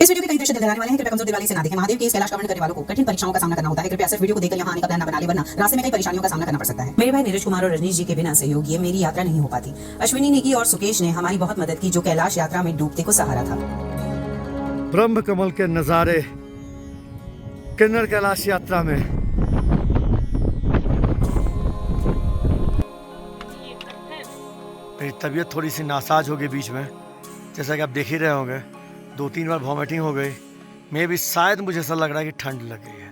इस वीडियो के कई दृश्य दिलदलाने वाले हैं, कृपया कमजोर दिल वाले इसे ना देखें। महादेव के इस कैलाश का वर्णन करने वालों को कठिन परीक्षाओं का सामना करना होता है। कृपया सिर्फ वीडियो को देखकर यहां आने का प्लान न बना ले, वरना रास्ते में कई परेशानियों का सामना करना पड़ सकता है। मेरे भाई नीरज कुमार और रजनीश जी के बिना सहयोग ये मेरी यात्रा नहीं हो पाती। अश्विनी नेगी और सुकेश ने हमारी बहुत मदद की, जो कैलाश यात्रा में डूबते को सहारा था। ब्रह्म कमल के नजारे किन्नर कैलाश यात्रा में मेरी तबीयत थोड़ी सी नासाज हो गई बीच में, जैसा कि आप देख ही रहे होंगे। 2-3 बार वॉमिटिंग हो गई। मैं भी शायद मुझे ऐसा लग रहा है कि ठंड लग गई है।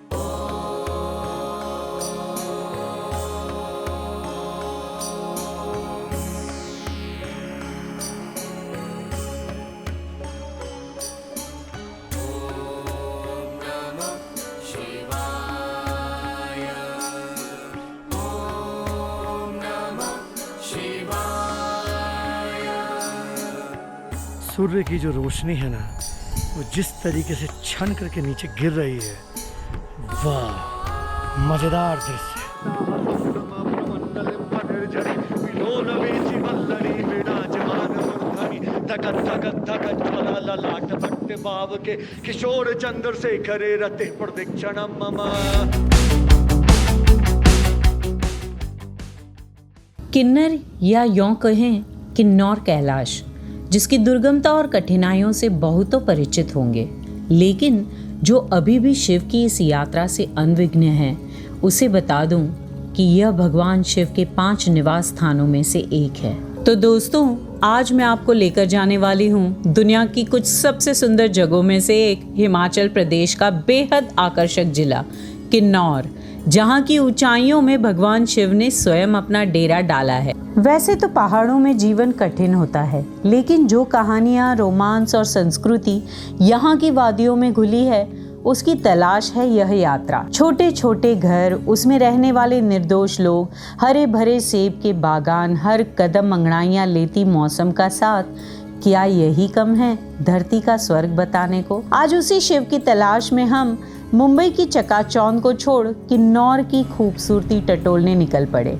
सूर्य की जो रोशनी है ना, वो जिस तरीके से छन करके नीचे गिर रही है, वाह मजेदार दृश्य। किशोर चंद्रशेखर रते प्रदक्षिणम मम। किन्नर या यूं कहें किन्नौर कैलाश, जिसकी दुर्गमता और कठिनाइयों से बहुतों परिचित होंगे, लेकिन जो अभी भी शिव की इस यात्रा से अनविघ्न है, उसे बता दूं कि यह भगवान शिव के 5 निवास स्थानों में से एक है। तो दोस्तों, आज मैं आपको लेकर जाने वाली हूं दुनिया की कुछ सबसे सुंदर जगहों में से एक, हिमाचल प्रदेश का बेहद आकर्षक जिला किन्नौर, जहां की ऊंचाइयों में भगवान शिव ने स्वयं अपना डेरा डाला है। वैसे तो पहाड़ों में जीवन कठिन होता है, लेकिन जो कहानियां, रोमांस और संस्कृति यहाँ की वादियों में घुली है, उसकी तलाश है यह यात्रा। छोटे छोटे घर, उसमें रहने वाले निर्दोष लोग, हरे भरे सेब के बागान, हर कदम अंगड़ाइयाँ लेती मौसम का साथ, क्या यही कम है धरती का स्वर्ग बताने को? आज उसी शिव की तलाश में हम मुंबई की चकाचौंध को छोड़ किन्नौर की खूबसूरती टटोलने निकल पड़े,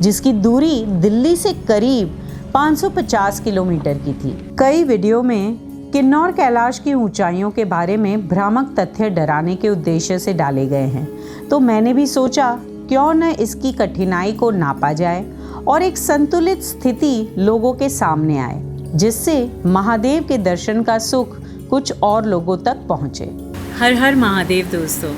जिसकी दूरी दिल्ली से करीब 550 किलोमीटर की थी। कई वीडियो में किन्नौर कैलाश की ऊंचाइयों के बारे में भ्रामक तथ्य डराने के उद्देश्य से डाले गए हैं, तो मैंने भी सोचा क्यों न इसकी कठिनाई को नापा जाए और एक संतुलित स्थिति लोगों के सामने आए, जिससे महादेव के दर्शन का सुख कुछ और लोगों तक पहुँचे। हर हर महादेव दोस्तों।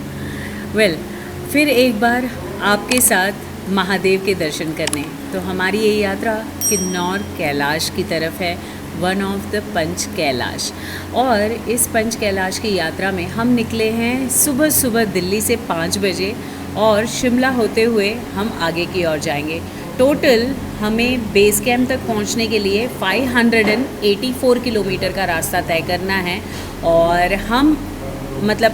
फिर एक बार आपके साथ महादेव के दर्शन करने, तो हमारी ये यात्रा किन्नौर कैलाश की तरफ है, वन ऑफ द पंच कैलाश। और इस पंच कैलाश की यात्रा में हम निकले हैं सुबह सुबह दिल्ली से 5 बजे, और शिमला होते हुए हम आगे की ओर जाएंगे। टोटल हमें बेस कैंप तक पहुंचने के लिए 584 किलोमीटर का रास्ता तय करना है, और हम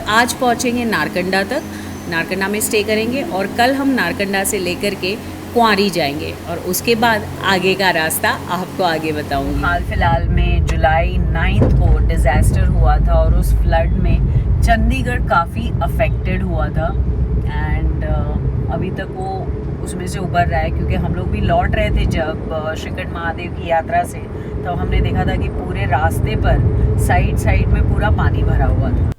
आज पहुंचेंगे नारकंडा तक, नारकंडा में स्टे करेंगे, और कल हम नारकंडा से लेकर के कुंवारी जाएंगे, और उसके बाद आगे का रास्ता आपको आगे बताऊंगी। हाल फिलहाल में जुलाई 9 को डिज़ास्टर हुआ था, और उस फ्लड में चंडीगढ़ काफ़ी अफेक्टेड हुआ था, एंड अभी तक वो उसमें से उबर रहा है, क्योंकि हम लोग भी लौट रहे थे जब श्रीकंठ महादेव की यात्रा से, तो हमने देखा था कि पूरे रास्ते पर साइड में पूरा पानी भरा हुआ था।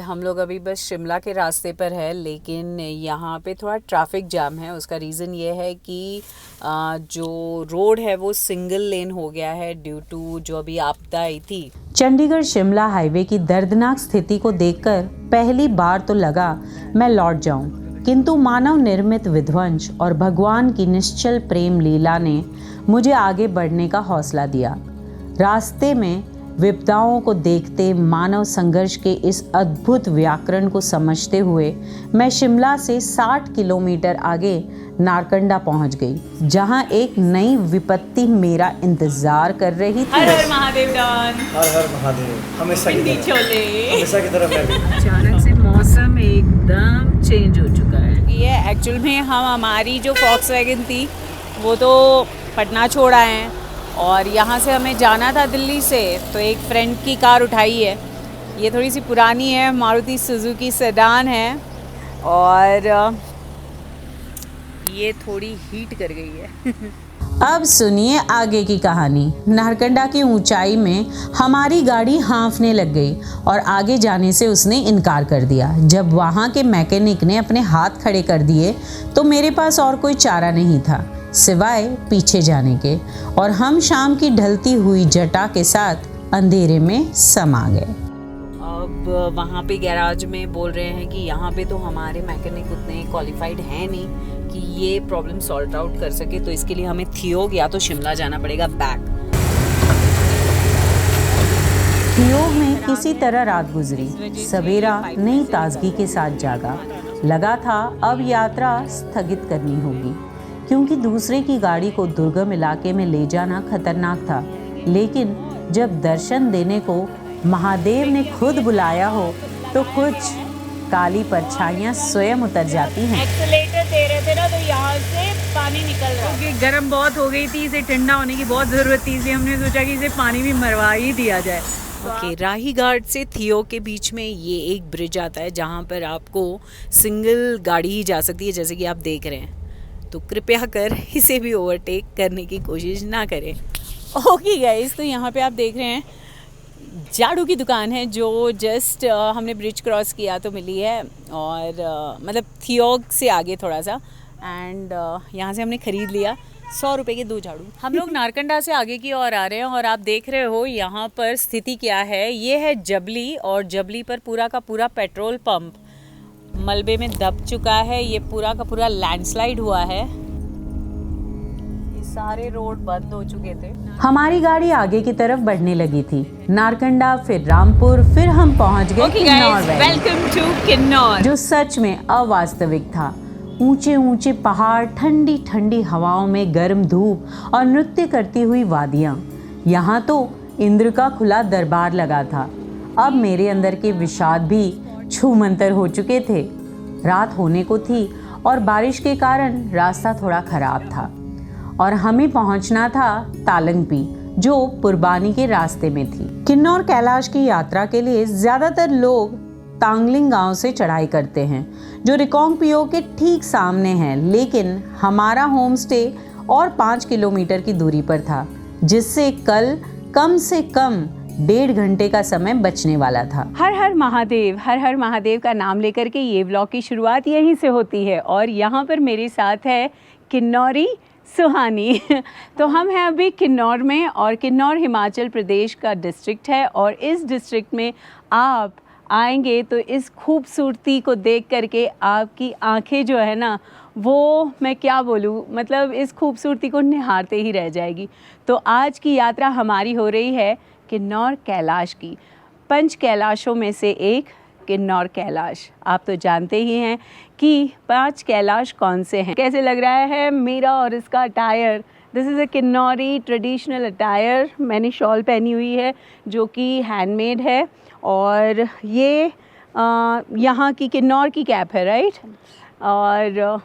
हम लोग अभी बस शिमला के रास्ते पर है, लेकिन यहाँ पे थोड़ा ट्रैफिक जाम है। उसका रीज़न ये है कि जो रोड है वो सिंगल लेन हो गया है ड्यू टू जो अभी आपदा आई थी। चंडीगढ़ शिमला हाईवे की दर्दनाक स्थिति को देखकर पहली बार तो लगा मैं लौट जाऊं, किंतु मानव निर्मित विध्वंस और भगवान की निश्चल प्रेम लीला ने मुझे आगे बढ़ने का हौसला दिया। रास्ते में विपदाओं को देखते, मानव संघर्ष के इस अद्भुत व्याकरण को समझते हुए मैं शिमला से 60 किलोमीटर आगे नारकंडा पहुंच गई, जहां एक नई विपत्ति मेरा इंतजार कर रही थी। हर हर महादेव डॉन, हर हर महादेव, हमेशा की तरह अचानक से मौसम एकदम चेंज हो चुका है। ये एक्चुअल में हमारी जो फॉक्सवैगन थी वो तो पटना छोड़ आए हैं, और यहाँ से हमें जाना था दिल्ली से, तो एक फ्रेंड की कार उठाई है। ये थोड़ी सी पुरानी है, मारुति सुजुकी सेडान है, और ये थोड़ी हीट कर गई है। अब सुनिए आगे की कहानी। नारकंडा की ऊंचाई में हमारी गाड़ी हाँफने लग गई और आगे जाने से उसने इनकार कर दिया। जब वहाँ के मैकेनिक ने अपने हाथ खड़े कर दिए तो मेरे पास और कोई चारा नहीं था सिवाय पीछे जाने के, और हम शाम की ढलती हुई जटा के साथ अंधेरे में समा गए। अब वहाँ पे गैराज में बोल रहे हैं कि यहाँ पे तो हमारे मैकेनिक उतने क्वालिफाइड हैं नहीं कि ये प्रॉब्लम सॉल्व आउट कर सके, तो इसके लिए हमें थियोग या तो शिमला जाना पड़ेगा बैक। थियोग में किसी तरह रात गुजरी। सवेरा नई ताजगी के साथ जागा। लगा था अब यात्रा स्थगित करनी होगी क्योंकि दूसरे की गाड़ी को दुर्गम इलाके में ले जाना खतरनाक था, लेकिन जब दर्शन देने को महादेव ने खुद बुलाया हो तो कुछ काली परछाइयां स्वयं उतर जाती हैं। एक्सीलेटर दे रहे थे ना तो यहाँ से पानी निकल रहा है। गर्म बहुत हो गई थी, इसे ठंडा होने की बहुत ज़रूरत थी, इसलिए हमने सोचा कि इसे पानी भी मरवा ही दिया जाए। ओके, राही घाट से थियोग के बीच में ये एक ब्रिज आता है जहाँ पर आपको सिंगल गाड़ी ही जा सकती है, जैसे कि आप देख रहे हैं। तो कृपया कर इसे भी ओवरटेक करने की कोशिश ना करें। ओके गाइस, तो यहाँ पे आप देख रहे हैं झाड़ू की दुकान है जो जस्ट हमने ब्रिज क्रॉस किया तो मिली है, और मतलब थियोग से आगे थोड़ा सा, एंड यहाँ से हमने ख़रीद लिया 100 रुपये के 2 झाड़ू। हम लोग नारकंडा से आगे की ओर आ रहे हैं और आप देख रहे हो यहाँ पर स्थिति क्या है। ये है जबली, और जबली पर पूरा का पूरा पेट्रोल पंप मलबे में दब चुका है। ये पूरा का पूरा लैंडस्लाइड हुआ है, सारे रोड बंद हो चुके थे। हमारी गाड़ी आगे की तरफ बढ़ने लगी थी। नारकंडा, फिर रामपुर, फिर हम पहुंच गए Kinnaur valley. Welcome to Kinnaur, जो सच में अवास्तविक था। ऊंचे ऊंचे पहाड़, ठंडी ठंडी हवाओं में गर्म धूप और नृत्य करती हुई वादियां। यहाँ तो इंद्र का खुला दरबार लगा था। अब मेरे अंदर के विषाद भी छूमंतर हो चुके थे। रात होने को थी और बारिश के कारण रास्ता थोड़ा खराब था और हमें पहुंचना था तालंगपी, जो पुरबानी के रास्ते में थी। किन्नौर कैलाश की यात्रा के लिए ज़्यादातर लोग तांगलिंग गांव से चढ़ाई करते हैं, जो रिकोंग पियो के ठीक सामने है, लेकिन हमारा होम स्टे और 5 किलोमीटर की दूरी पर था, जिससे कल कम से कम 1.5 घंटे का समय बचने वाला था। हर हर महादेव, हर हर महादेव का नाम लेकर के ये व्लॉग की शुरुआत यहीं से होती है, और यहाँ पर मेरे साथ है किन्नौरी सुहानी। तो हम हैं अभी किन्नौर में, और किन्नौर हिमाचल प्रदेश का डिस्ट्रिक्ट है, और इस डिस्ट्रिक्ट में आप आएंगे तो इस खूबसूरती को देख करके आपकी आंखें जो है ना, वो मैं क्या बोलूँ, मतलब इस खूबसूरती को निहारते ही रह जाएगी। तो आज की यात्रा हमारी हो रही है किन्नौर कैलाश की। 5 कैलाशों में से एक किन्नौर कैलाश। आप तो जानते ही हैं कि 5 कैलाश कौन से हैं। कैसे लग रहा है मेरा और इसका attire. This is a Kinnauri traditional attire. मैंने शॉल पहनी हुई है जो कि हैंडमेड है, और ये यहाँ की किन्नौर की कैप है, राइट। और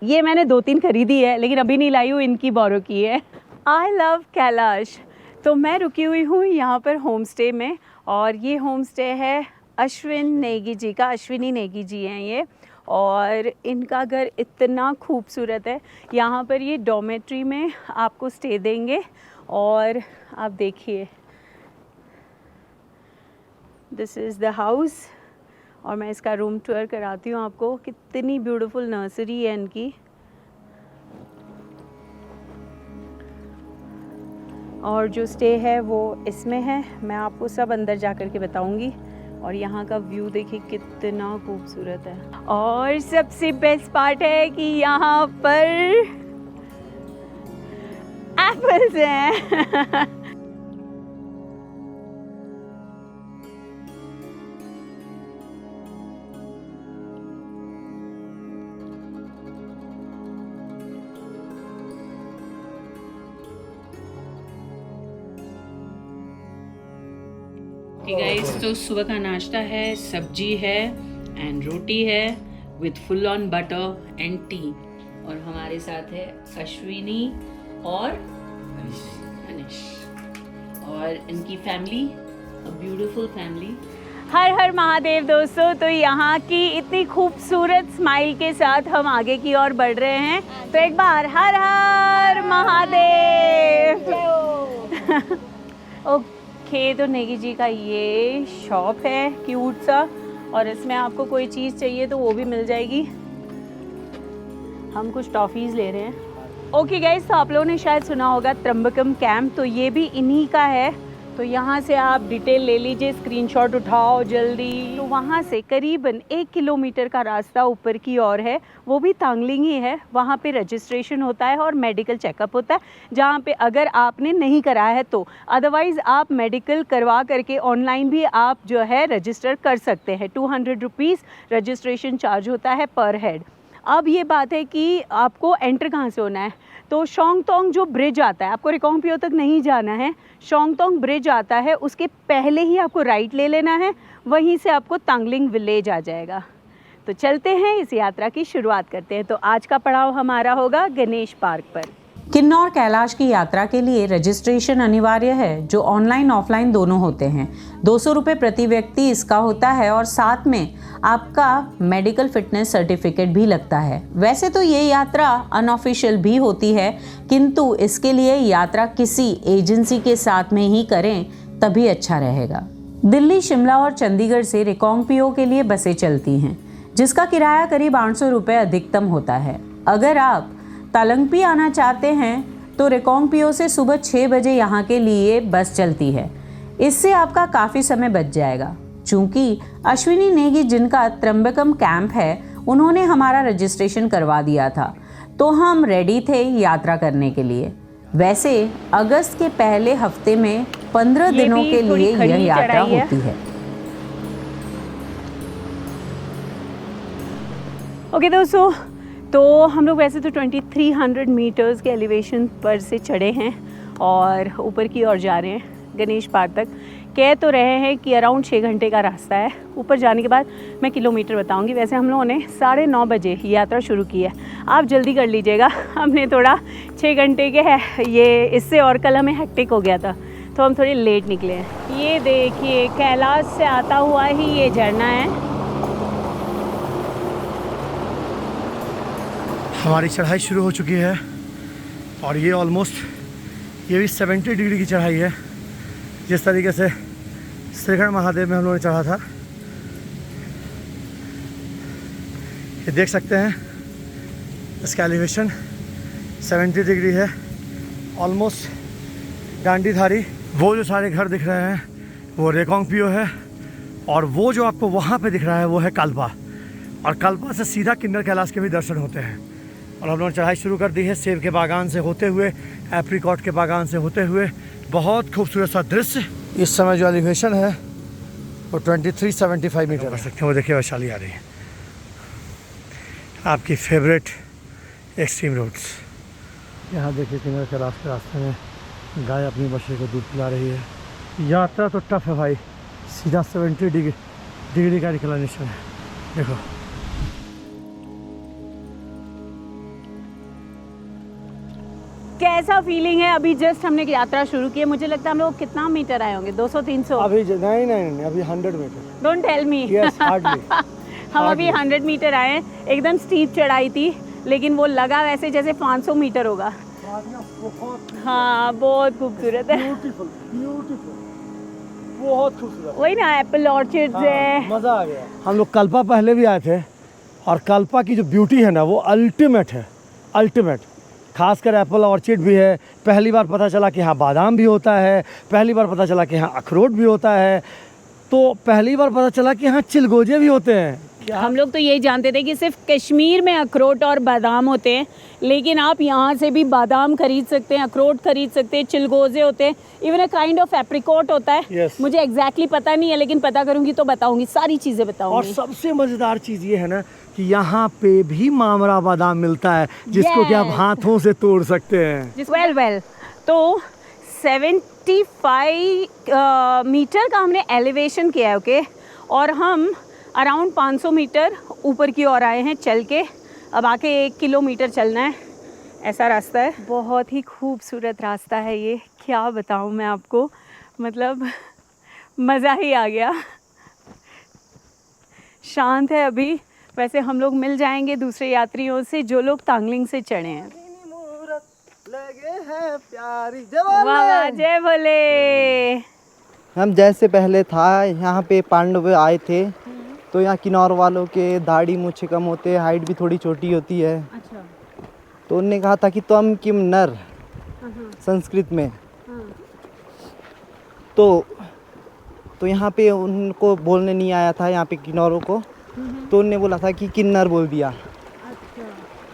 ये मैंने 2-3 खरीदी है, लेकिन अभी नहीं लाई हूँ, इनकी बोरो की है। I love Kailash. तो मैं रुकी हुई हूँ यहाँ पर होम स्टे में, और ये होम स्टे है अश्विन नेगी जी का। अश्विनी नेगी जी हैं ये, और इनका घर इतना खूबसूरत है। यहाँ पर ये डॉर्मेट्री में आपको स्टे देंगे, और आप देखिए दिस इज़ द हाउस, और मैं इसका रूम टूर कराती हूँ आपको। कितनी ब्यूटीफुल नर्सरी है इनकी, और जो स्टे है वो इसमें है। मैं आपको सब अंदर जा कर के बताऊँगी। और यहाँ का व्यू देखिए कितना खूबसूरत है, और सबसे बेस्ट पार्ट है कि यहाँ पर एप्पल्स हैं। गाइस, तो सुबह का नाश्ता है, सब्जी है एंड रोटी है with full on butter and T, और हमारे साथ है अश्विनी और अनिश और इनकी फैमिली, अ ब्यूटीफुल फैमिली। हर हर महादेव दोस्तों। तो यहाँ की इतनी खूबसूरत स्माइल के साथ हम आगे की ओर बढ़ रहे हैं। तो एक बार हर हर महादेव। ओके, तो नेगी जी का ये शॉप है क्यूट सा, और इसमें आपको कोई चीज़ चाहिए तो वो भी मिल जाएगी। हम कुछ टॉफ़ीज़ ले रहे हैं। ओके गाइस, तो आप लोगों ने शायद सुना होगा त्र्यंबकम कैंप, तो ये भी इन्हीं का है। तो यहाँ से आप डिटेल ले लीजिए, स्क्रीनशॉट उठाओ जल्दी। तो वहाँ से करीबन 1 किलोमीटर का रास्ता ऊपर की ओर है, वो भी तांगलिंग ही है। वहाँ पे रजिस्ट्रेशन होता है और मेडिकल चेकअप होता है, जहाँ पे अगर आपने नहीं कराया है तो, अदरवाइज़ आप मेडिकल करवा करके ऑनलाइन भी आप जो है रजिस्टर कर सकते हैं। 200 रुपीज़ रजिस्ट्रेशन चार्ज होता है पर हेड। अब ये बात है कि आपको एंटर कहाँ से होना है। तो शोंगतोंग जो ब्रिज आता है, आपको रिकोंगपियो तक नहीं जाना है। शोंगतोंग ब्रिज आता है, उसके पहले ही आपको राइट ले लेना है, वहीं से आपको तांगलिंग विलेज आ जाएगा। तो चलते हैं, इस यात्रा की शुरुआत करते हैं। तो आज का पड़ाव हमारा होगा गणेश पार्क पर। किन्नौर कैलाश की यात्रा के लिए रजिस्ट्रेशन अनिवार्य है, जो ऑनलाइन ऑफलाइन दोनों होते हैं। 200 रुपये प्रति व्यक्ति इसका होता है, और साथ में आपका मेडिकल फिटनेस सर्टिफिकेट भी लगता है। वैसे तो ये यात्रा अनऑफिशियल भी होती है, किंतु इसके लिए यात्रा किसी एजेंसी के साथ में ही करें तभी अच्छा रहेगा। दिल्ली, शिमला और चंडीगढ़ से रिकोंगपियो के लिए बसें चलती हैं, जिसका किराया करीब 800 रुपये अधिकतम होता है। अगर आप तालंगपी आना चाहते हैं तो रिकोंगपियो से सुबह 6 बजे यहाँ के लिए बस चलती है। इससे आपका काफ़ी समय बच जाएगा। चूँकि अश्विनी नेगी, जिनका त्र्यंबकम कैंप है, उन्होंने हमारा रजिस्ट्रेशन करवा दिया था, तो हम रेडी थे यात्रा करने के लिए। वैसे अगस्त के पहले हफ्ते में 15 दिनों के लिए यह यात्रा होती है। ओके दोस्तों, तो हम लोग वैसे तो 2300 मीटर्स के एलिवेशन पर से चढ़े हैं और ऊपर की ओर जा रहे हैं गणेश पार्क तक। कह तो रहे हैं कि अराउंड 6 घंटे का रास्ता है। ऊपर जाने के बाद मैं किलोमीटर बताऊंगी। वैसे हम लोगों ने 9:30 बजे यात्रा शुरू की है, आप जल्दी कर लीजिएगा। हमने थोड़ा 6 घंटे के है ये, इससे और कल हमें हेक्टिक हो गया था, तो हम थोड़े लेट निकले हैं। ये देखिए, कैलाश से आता हुआ ही ये झरना है। हमारी चढ़ाई शुरू हो चुकी है, और ये ऑलमोस्ट ये भी 70 डिग्री की चढ़ाई है। जिस तरीके से श्रीगढ़ महादेव में हम लोगों ने चढ़ा था, ये देख सकते हैं इसका एलिवेशन 70 डिग्री है, ऑलमोस्ट डांडीधारी। वो जो सारे घर दिख रहे हैं वो रिकोंगपियो है, और वो जो आपको वहाँ पे दिख रहा है वो है कल्पा, और कल्पा से सीधा किन्नर कैलाश के भी दर्शन होते हैं। और हम लोगों ने चढ़ाई शुरू कर दी है, सेब के बागान से होते हुए, एप्रिकॉट के बागान से होते हुए। बहुत खूबसूरत सा दृश्य। इस समय जो एलिवेशन है वो 2375 मीटर कर सकते हैं। वो देखिए वैशाली आ रही है, आपकी फेवरेट एक्सट्रीम रोड्स। यहाँ देखिए किन्नर कैलाश के रास्ते में गाय अपनी बछड़े को दूध पिला रही है। यात्रा तो टफ है भाई, सीधा 70 डिग्री का डिक्लाइनेशन है। देखो कैसा फीलिंग है। अभी जस्ट हमने यात्रा शुरू की है। मुझे लगता है हम लोग कितना मीटर आए होंगे, 200-300? अभी नहीं, अभी 100 metre. Don't tell me. Yes, hardly. हम अभी 100 मीटर आए हैं। एकदम स्टीप चढ़ाई थी, लेकिन वो लगा वैसे जैसे 500 मीटर होगा। हाँ, बहुत खूबसूरत है। ब्यूटीफुल, बहुत खूबसूरत। वही ना, एप्पल ऑर्चिड्स है। मज़ा आ गया। हम लोग कल्पा पहले भी आए थे, और कल्पा की जो ब्यूटी है ना वो अल्टीमेट है, अल्टीमेट। खासकर एप्पल ऑर्चिड भी है। पहली बार पता चला कि यहाँ बादाम भी होता है, पहली बार पता चला कि यहाँ अखरोट भी होता है, तो पहली बार पता चला कि यहाँ चिलगोजे भी होते हैं। हम लोग तो यही जानते थे कि सिर्फ कश्मीर में अखरोट और बादाम होते हैं, लेकिन आप यहाँ से भी बादाम खरीद सकते हैं, अखरोट खरीद सकते हैं, चिलगोजे होते हैं, even a kind of apricot होता है। Yes. मुझे एग्जैक्टली पता नहीं है, लेकिन पता करूँगी तो बताऊँगी, सारी चीज़ें बताऊँगी। और सबसे मज़ेदार चीज़ ये है ना कि यहाँ पे भी मामरा बादाम मिलता है, जिसको कि आप हाथों से तोड़ सकते हैं। वेल तो 75 मीटर का हमने एलिवेशन किया है, ओके। और हम अराउंड 500 मीटर ऊपर की ओर आए हैं चल के। अब आके 1 किलोमीटर चलना है, ऐसा रास्ता है। बहुत ही खूबसूरत रास्ता है ये, क्या बताऊँ मैं आपको, मतलब मज़ा ही आ गया। शांत है अभी। वैसे हम लोग मिल जाएंगे दूसरे यात्रियों से जो लोग तांगलिंग से चढ़े हैं। लगे हैं प्यारी वाह वाह, जय भोले। हम जैसे पहले था यहाँ पे पांडव आए थे तो यहाँ किन्नौर वालों के दाढ़ी मूछे कम होते हैं, हाइट भी थोड़ी छोटी होती है। अच्छा। तो उनने कहा था कि तुम किम नर संस्कृत में। तो यहाँ पे उनको बोलने नहीं आया था यहाँ पे किन्नौरों को, तो उनने बोला था कि किन्नर बोल दिया। अच्छा।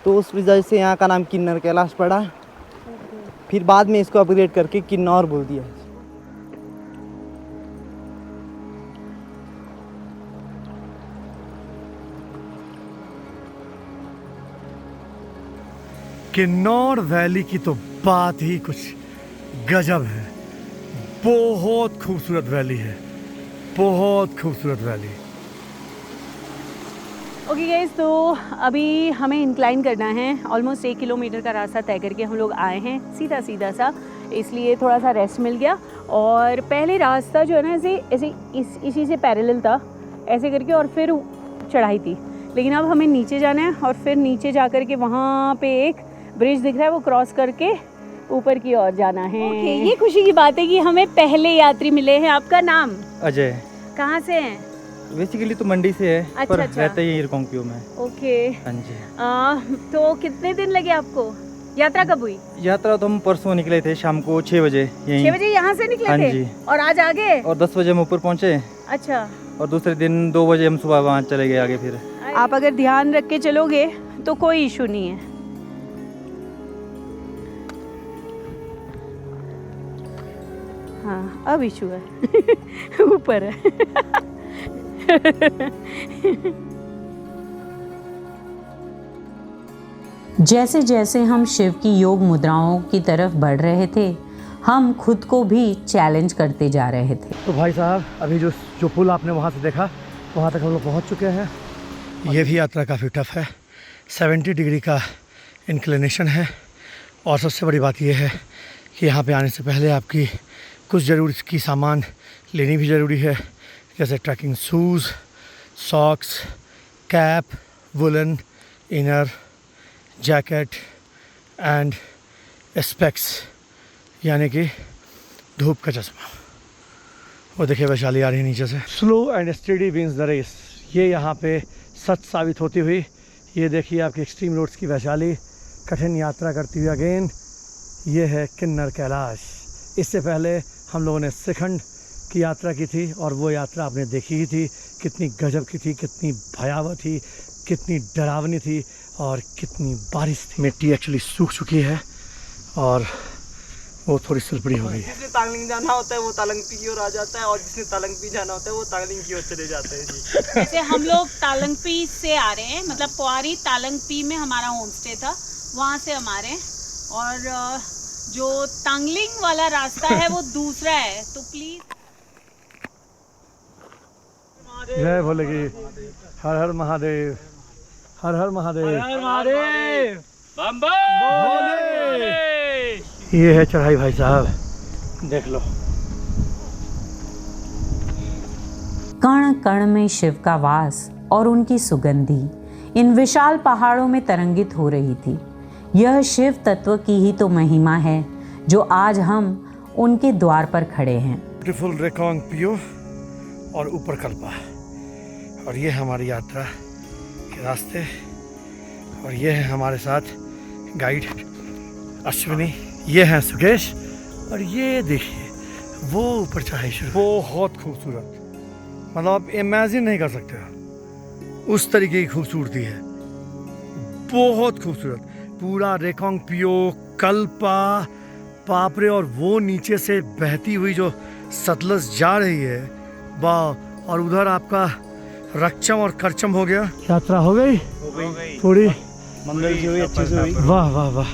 तो उस वजह से यहाँ का नाम किन्नर कैलाश पड़ा। फिर बाद में इसको अपग्रेड करके किन्नौर बोल दिया। किन्नौर वैली की तो बात ही कुछ गजब है। बहुत खूबसूरत वैली है, बहुत खूबसूरत वैली। ओके गाइस, तो अभी हमें इंक्लाइन करना है। ऑलमोस्ट 1 किलोमीटर का रास्ता तय करके हम लोग आए हैं सीधा सीधा सा, इसलिए थोड़ा सा रेस्ट मिल गया। और पहले रास्ता जो है ना ऐसे इसी से पैरेलल था ऐसे करके, और फिर चढ़ाई थी। लेकिन अब हमें नीचे जाना है और फिर नीचे जा कर के वहाँ पे एक ब्रिज दिख रहा है, वो क्रॉस करके ऊपर की ओर जाना है। ओके, ये खुशी की बात है कि हमें पहले यात्री मिले हैं। आपका नाम? अजय। कहाँ से हैं? बेसिकली तो मंडी से है, अच्छा, पर अच्छा। रहता ही रिकांगपियो में। ओके। हाँ जी। तो कितने दिन लगे आपको? यात्रा कब हुई? यात्रा तो हम परसों निकले थे शाम को 6 बजे। 6 बजे यहाँ से निकले हाँ थे? जी। और आज आगे? और 10 बजे हम ऊपर पहुँचे। अच्छा। और दूसरे दिन 2 बजे हम सुबह वहाँ चले गए आगे। फिर आप अगर ध्यान रख के चलोगे तो कोई इशू नहीं है। हाँ, अब इशू है ऊपर है। जैसे जैसे हम शिव की योग मुद्राओं की तरफ बढ़ रहे थे, हम खुद को भी चैलेंज करते जा रहे थे। तो भाई साहब, अभी जो पुल आपने वहाँ से देखा, वहाँ तक हम लोग पहुँच चुके हैं। ये भी यात्रा काफ़ी टफ है, 70 डिग्री का इंक्लिनेशन है। और सबसे बड़ी बात यह है कि यहाँ पे आने से पहले आपकी कुछ ज़रूरत की सामान लेनी भी ज़रूरी है, जैसे trekking shoes, socks, cap, woollen inner, jacket and specs, यानी कि धूप का चश्मा। वो देखिए वैशाली आ रही है नीचे से। Slow and steady wins the race, ये यहाँ पे सच साबित होती हुई। ये देखिए आपकी एक्सट्रीम रोड्स की वैशाली कठिन यात्रा करती हुई अगेन। ये है किन्नर कैलाश। इससे पहले हम लोगों ने शिखंड की यात्रा की थी और वो यात्रा आपने देखी ही थी, कितनी गजब की थी, कितनी भयावह थी, कितनी डरावनी थी और कितनी बारिश थी। मिट्टी एक्चुअली सूख चुकी है और वो थोड़ी सिलपड़ी हो गई है। जिसने तांगलिंग जाना होता है वो तालंगपी की ओर आ जाता है, और जिसने तालंगपी जाना होता है वो तांगलिंग की ओर चले जाते हैं जी। जैसे हम लोग तालंगपी से आ रहे हैं, मतलब पोआरी तालंगपी में हमारा होम स्टे था, वहाँ से हम आ रहे हैं। और जो तांगलिंग वाला रास्ता है वो दूसरा है, तो प्लीज। जय भोले की, हर हर महादेव, हर हर महादेव, हर महादेव, बम बम। ये है चढ़ाई भाई साहब, देख लो। कण कण में शिव का वास और उनकी सुगंधी इन विशाल पहाड़ों में तरंगित हो रही थी। यह शिव तत्व की ही तो महिमा है जो आज हम उनके द्वार पर खड़े हैं। ब्यूटीफुल रिकांगपियो और ऊपर कल्पा, और ये हमारी यात्रा के रास्ते। और ये है हमारे साथ गाइड अश्विनी, ये हैं सुकेश, और ये देखिए वो ऊपर चढ़ाई शुरू। बहुत खूबसूरत, मतलब आप इमेजिन नहीं कर सकते उस तरीके की खूबसूरती है। बहुत खूबसूरत पूरा रेकोंगपियो, कल्पा, पापरे, और वो नीचे से बहती हुई जो सतलज जा रही है, वाह। और उधर आपका रक्षम और करचम हो गया। यात्रा हो गई पूरी, मंगल की हुई, अच्छे से हुई। वाह वाह वाह,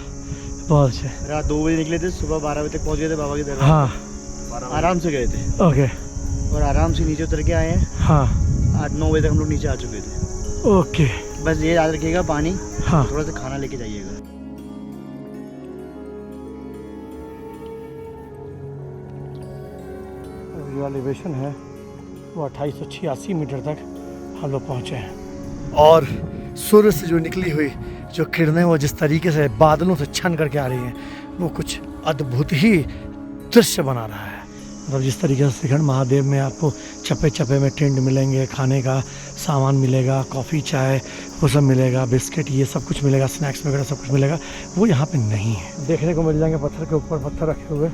बहुत अच्छे। रात 2 बजे निकले थे, सुबह 12 बजे तक पहुंच गए थे बाबा के दरबार। हाँ, आराम से गए थे ओके। और आराम से नीचे उतर के आए हैं। हाँ, 8-9 बजे तक हम लोग नीचे आ चुके थे। ओके। बस ये याद रखिएगा, पानी, हाँ, थोड़ा सा खाना लेके जाइएगा। जो एलिवेशन है वो 2886 मीटर तक हम लोग पहुँचे हैं। और सूर्य से जो निकली हुई जो किरणें वो जिस तरीके से बादलों से छन करके आ रही हैं, वो कुछ अद्भुत ही दृश्य बना रहा है। मतलब जिस तरीके से श्रीखंड महादेव में आपको चप्पे चप्पे में टेंट मिलेंगे, खाने का सामान मिलेगा, कॉफ़ी चाय वो सब मिलेगा, बिस्किट ये सब कुछ मिलेगा, स्नैक्स वगैरह सब कुछ मिलेगा, वो यहाँ पे नहीं है। देखने को मिल जाएंगे पत्थर के ऊपर पत्थर रखे हुए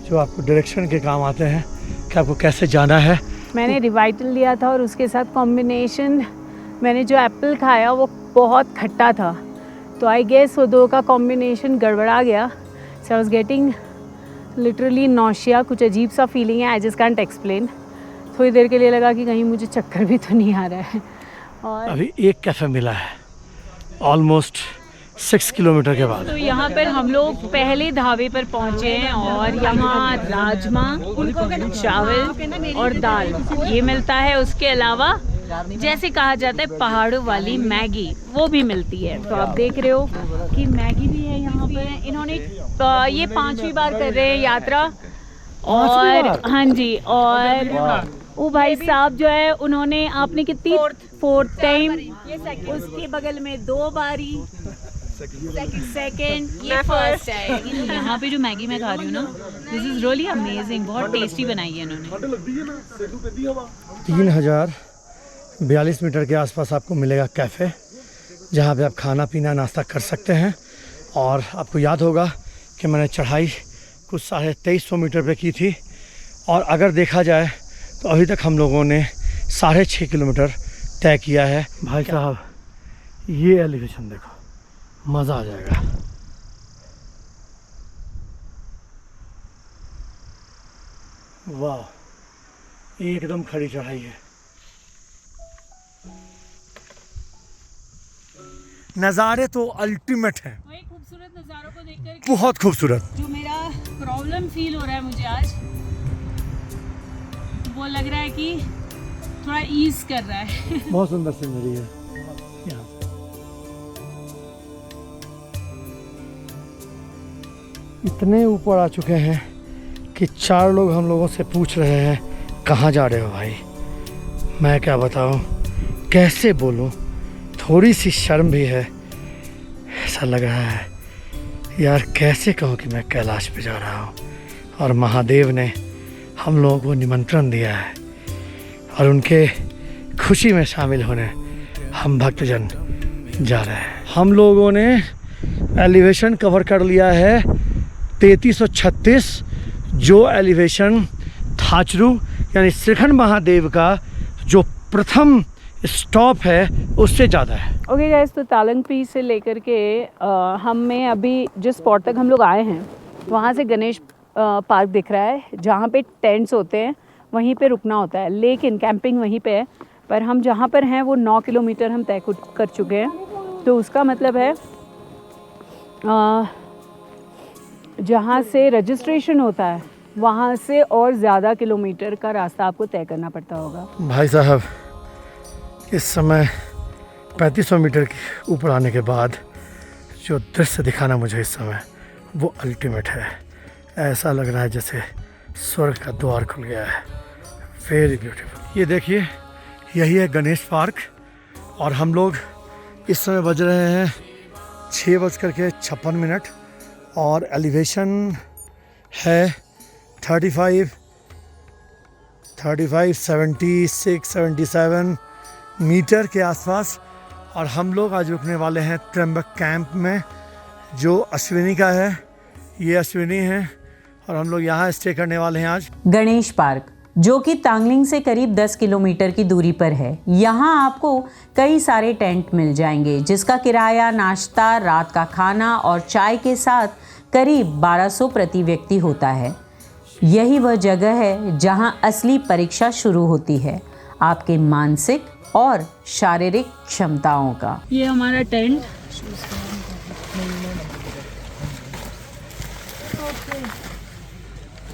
जो आपको डायरेक्शन के काम आते हैं कि आपको कैसे जाना है। मैंने रिवाइटल लिया था और उसके साथ कॉम्बिनेशन मैंने जो एप्पल खाया वो बहुत खट्टा था, तो आई गेस वो दो का कॉम्बिनेशन गड़बड़ा गया। So I was getting literally nausea, कुछ अजीब सा फीलिंग है, आई जस्ट कांट एक्सप्लेन। थोड़ी देर के लिए लगा कि कहीं मुझे चक्कर भी तो नहीं आ रहा है। और अभी एक कैफ़े मिला है ऑलमोस्ट 6 किलोमीटर के बाद। तो यहाँ पर हम लोग पहले ढाबे पर पहुँचे हैं और यहाँ राजमा, चावल और दाल ये मिलता है। उसके अलावा जैसे कहा जाता है पहाड़ों वाली मैगी वो भी मिलती है। तो आप देख रहे हो कि मैगी भी है यहाँ पर। इन्होंने ये 5वीं बार कर रहे हैं यात्रा। और हाँ जी, और वो भाई साहब जो है उन्होंने, आपने कितनी 4th टाइम, उसके बगल में 2 बारी, सेकंड, ये फर्स्ट है। यहाँ पे जो मैगी मैं खा रही हूँ ना, दिस इज रियली अमेजिंग, बहुत टेस्टी बनाई है इन्होंने। 3042 मीटर के आसपास आपको मिलेगा कैफ़े, जहाँ पे आप खाना पीना नाश्ता कर सकते हैं। और आपको याद होगा कि मैंने चढ़ाई कुछ 2350 मीटर पे की थी, और अगर देखा जाए तो अभी तक हम लोगों ने 6.5 किलोमीटर तय किया है। भाई साहब ये एलिवेशन देखो, मज़ा आ जाएगा। वाह, एकदम खड़ी चढ़ाई है। नज़ारे तो अल्टीमेट हैं, वही खूबसूरत नज़ारों को देखकर बहुत खूबसूरत। जो मेरा प्रॉब्लम फील हो रहा है मुझे आज, वो लग रहा है कि थोड़ा ईज कर रहा है। बहुत सुंदर सीनरी है यहाँ। इतने ऊपर आ चुके हैं कि 4 लोग हम लोगों से पूछ रहे हैं कहाँ जा रहे हो भाई। मैं क्या बताऊँ, कैसे बोलूँ, थोड़ी सी शर्म भी है। ऐसा लग रहा है यार, कैसे कहूँ कि मैं कैलाश पे जा रहा हूँ और महादेव ने हम लोगों को निमंत्रण दिया है और उनके खुशी में शामिल होने हम भक्तजन जा रहे हैं। हम लोगों ने एलिवेशन कवर कर लिया है 3336, जो एलिवेशन थाचरू यानी श्रीखंड महादेव का जो प्रथम स्टॉप है उससे ज़्यादा है। ओके गाइस, तो तालंगपी से लेकर के हमें अभी जिस स्पॉट तक हम लोग आए हैं वहाँ से गणेश पार्क दिख रहा है, जहाँ पे टेंट्स होते हैं वहीं पे रुकना होता है, लेकिन कैंपिंग वहीं पे है। पर हम जहाँ पर हैं वो 9 किलोमीटर हम तय कर चुके हैं, तो उसका मतलब है जहाँ से रजिस्ट्रेशन होता है वहाँ से और ज़्यादा किलोमीटर का रास्ता आपको तय करना पड़ता होगा। भाई साहब, इस समय 3500 मीटर के ऊपर आने के बाद जो दृश्य दिखाना मुझे इस समय वो अल्टीमेट है। ऐसा लग रहा है जैसे स्वर्ग का द्वार खुल गया है। Very beautiful. ये देखिए, यही है गणेश पार्क और हम लोग इस समय बज रहे हैं 6:56 और एलिवेशन है 35, 76, 77 मीटर के आसपास। और हम लोग आज रुकने वाले हैं त्र्यंबक कैंप में, जो अश्विनी का है। ये अश्विनी है और हम लोग यहाँ स्टे करने वाले हैं आज। गणेश पार्क, जो कि तांगलिंग से करीब 10 किलोमीटर की दूरी पर है। यहाँ आपको कई सारे टेंट मिल जाएंगे, जिसका किराया, नाश्ता, रात का खाना और चाय के साथ करीब 1200 प्रति व्यक्ति होता है। यही वह जगह है जहाँ असली परीक्षा शुरू होती है, आपके मानसिक और शारीरिक क्षमताओं का। ये हमारा टेंट,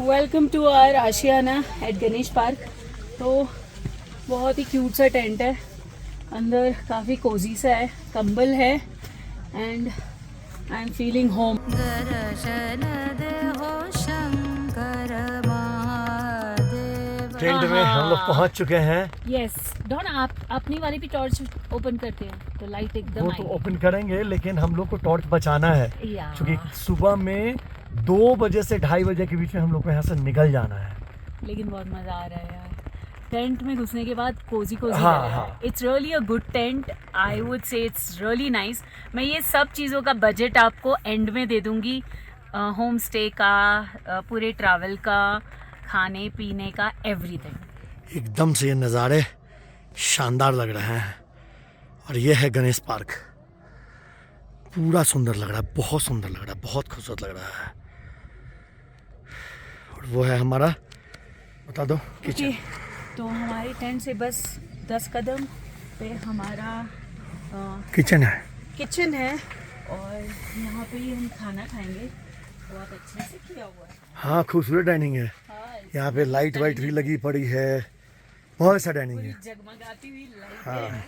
वेलकम टू आवर आशियाना एट गणेश पार्क। तो बहुत ही क्यूट सा टेंट है, अंदर काफ़ी कोजी सा है, कंबल है and I am feeling home. Tent and में हम लोग पहुंच चुके हैं। यस डॉन, आप अपनी वाली भी टॉर्च ओपन करते हैं तो लाइट एकदम वो तो ओपन करेंगे, लेकिन हम लोग को टॉर्च बचाना है, या क्योंकि सुबह में 2 बजे से 2:30 बजे के बीच में हम लोग को यहाँ से निकल जाना है। लेकिन बहुत मज़ा आ रहा है यार, टेंट में घुसने के बाद कोजी हाँ। It's really a good tent, I would say it's really nice. मैं ये सब चीज़ों का बजट आपको एंड में दे दूँगी, होम स्टे का, पूरे ट्रैवल का, खाने पीने का, एवरीथिंग। एकदम से ये नज़ारे शानदार लग रहे हैं। और ये है गणेश पार्क, पूरा सुंदर लग रहा है, बहुत सुंदर लग रहा है, बहुत खूबसूरत लग रहा है। और वो है हमारा, बता दो, किचन। तो हमारे टेंट से बस 10 कदम पे हमारा किचन है। किचन है और यहाँ पे ही हम खाना खाएंगे। बहुत अच्छे से किया हुआ है। हाँ, खूबसूरत डाइनिंग है। यहाँ पे लाइट वाइट भी लगी पड़ी है, बहुत अच्छा डाइनिंग है। जगमगाती हुई लाइट है।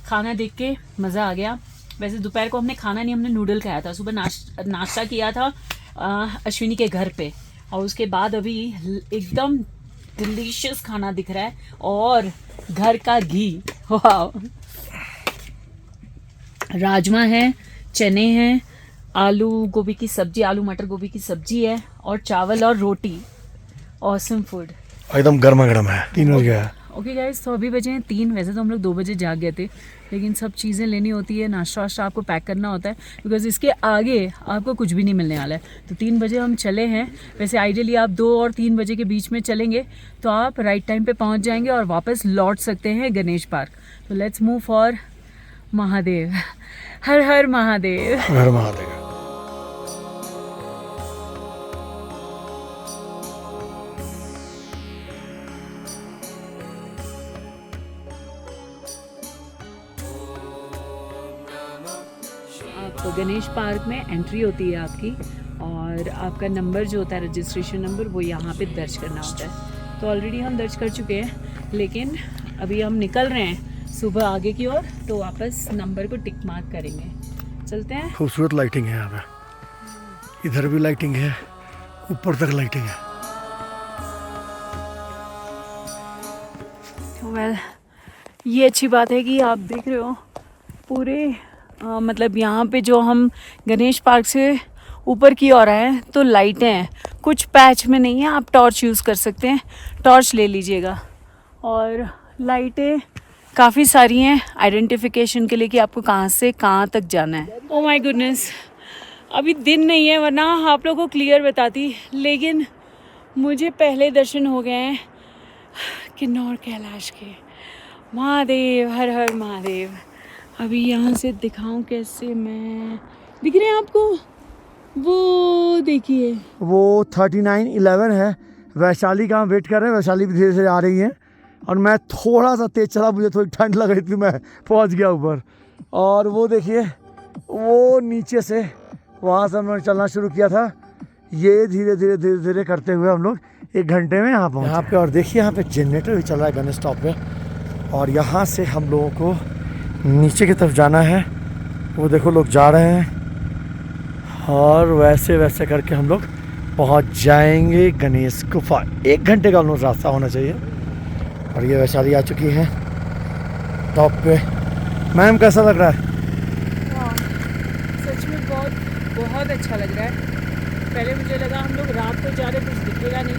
खाना देख के मज़ा आ गया। वैसे दोपहर को हमने खाना नहीं, हमने नूडल खाया था। सुबह नाश्ता किया था अश्विनी के घर पे, और उसके बाद अभी एकदम डिलीशियस खाना दिख रहा है और घर का घी, वाह। राजमा है, चने हैं, आलू गोभी की सब्जी, आलू मटर गोभी की सब्जी है, और चावल और रोटी। ऑसम फूड, एकदम गर्मा गर्म है। 3 बज गया। ओके गाइस, तो अभी बजे हैं 3। वैसे तो हम लोग 2 बजे जाग गए थे, लेकिन सब चीज़ें लेनी होती है, नाश्ता वाश्ता आपको पैक करना होता है, बिकॉज इसके आगे आपको कुछ भी नहीं मिलने वाला है। तो 3 बजे हम चले हैं। वैसे आइडियली आप 2 और 3 बजे के बीच में चलेंगे तो आप राइट टाइम पे पहुंच जाएंगे और वापस लौट सकते हैं गणेश पार्क। तो लेट्स मूव फॉर महादेव। हर हर महादेव। हर महादेव। तो गणेश पार्क में एंट्री होती है आपकी, और आपका नंबर जो होता है, रजिस्ट्रेशन नंबर, वो यहाँ पे दर्ज करना होता है। तो ऑलरेडी हम दर्ज कर चुके हैं, लेकिन अभी हम निकल रहे हैं सुबह आगे की ओर, तो वापस नंबर को टिक मार्क करेंगे। चलते हैं। खूबसूरत लाइटिंग है यहाँ पे, इधर भी लाइटिंग है, ऊपर तक लाइटिंग है। वेल, ये अच्छी बात है कि आप देख रहे हो पूरे मतलब यहाँ पे जो हम गणेश पार्क से ऊपर की ओर आए तो लाइटें हैं, कुछ पैच में नहीं है, आप टॉर्च यूज़ कर सकते हैं, टॉर्च ले लीजिएगा। और लाइटें काफ़ी सारी हैं आइडेंटिफिकेशन के लिए कि आपको कहाँ से कहाँ तक जाना है। ओह माय गुडनेस, अभी दिन नहीं है, वरना आप लोगों को क्लियर बताती, लेकिन मुझे पहले दर्शन हो गए हैं किन्नौर कैलाश के। महादेव, हर हर महादेव। अभी यहाँ से दिखाऊं कैसे मैं, दिख रहे हैं आपको? वो देखिए, वो 3911 है। वैशाली का हम वेट कर रहे हैं, वैशाली भी धीरे धीरे आ रही है। और मैं थोड़ा सा तेज चला, मुझे थोड़ी ठंड लग रही थी, मैं पहुँच गया ऊपर। और वो देखिए, वो नीचे से वहाँ से हमने चलना शुरू किया था। ये धीरे धीरे करते हुए हम लोग 1 घंटे में यहाँ पहुँचे। यहाँ पे और देखिए, यहाँ पे जनरेटर भी चल रहा है गणेश स्टॉप पे। और यहाँ से हम लोगों को नीचे की तरफ जाना है। वो देखो लोग जा रहे हैं, और वैसे वैसे करके हम लोग पहुँच जाएंगे गणेश गुफा। 1 घंटे का हम लोग रास्ता होना चाहिए। और ये वैशाली आ चुकी है टॉप पे। मैम, कैसा लग रहा है? सच में बहुत अच्छा लग रहा है। पहले मुझे लगा हम लोग रात को जा रहे, कुछ दिखेगा नहीं,